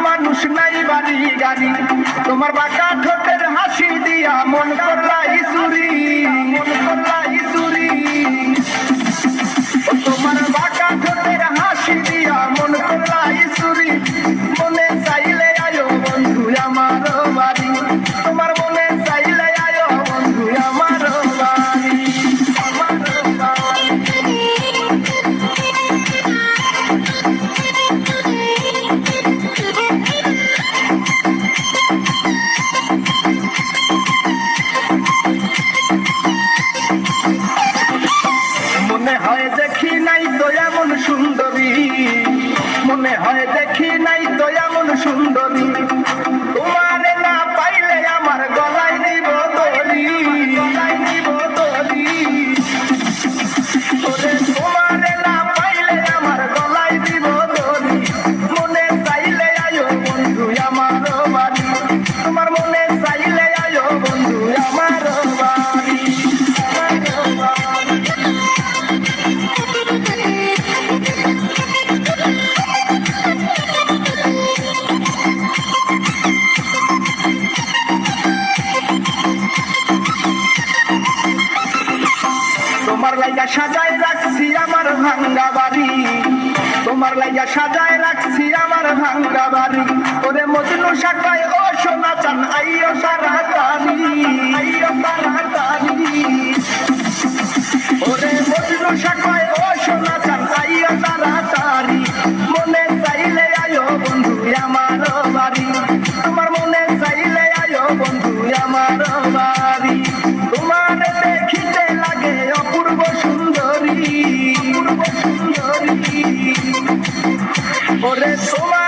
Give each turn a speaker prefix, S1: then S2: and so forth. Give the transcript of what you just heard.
S1: মানুষ নাই বাড়ি গাড়ি, তোমার বাঁকা ঠোঁটের হাসি দিয়া মন করলাই চুরি, মন করলাই চুরি। তোমার বাঁকা ঠোঁটের হাসি দিয়া মন করলাই চুরি, মনে চাইলে আয়ো বন্ধু আমার বাড়ি, তোমার মনে চাইলে আয়ো বন্ধু আমার বাড়ি, আমার বাড়ি। মনে হয় দেখি নাই তো এমন সুন্দরী, মনে হয় দেখি নাই তো এমন সুন্দরী, তোমারে না পাইলে আমার গলায় নিব দড়ি, গলায় নিব দড়ি। ওরে তোমারে না পাইলে আমার গলায় নিব দড়ি, মনে চাইলে আয়ো বন্ধু আমার বাড়ি, তোমার মনে চাইলে আয়ো বন্ধু আমার বাড়ি, আমার বাড়ি। তোমার লাইগা সাজায় রাখছি আমার ভাঙ্গা বাড়ি, তোমার লাইগা সাজায় রাখছি আমার ভাঙ্গা বাড়ি, ওরে মজনু শাখায় ও সোনা চান আইও তাড়াতাড়ি, আইও তাড়াতাড়ি। ওরে মজনু শাখায় ও সোনা চান আইও তাড়াতাড়ি, মনে চাইলে আয়ো বন্ধু আমার বাড়ি, তোমার মনে চাইলে আয়ো বন্ধু আমার বাড়ি। তোমার দেখিতে লাগে অপূর্ব সুন্দরী, অপূর্ব সুন্দরী। ওরে তোমার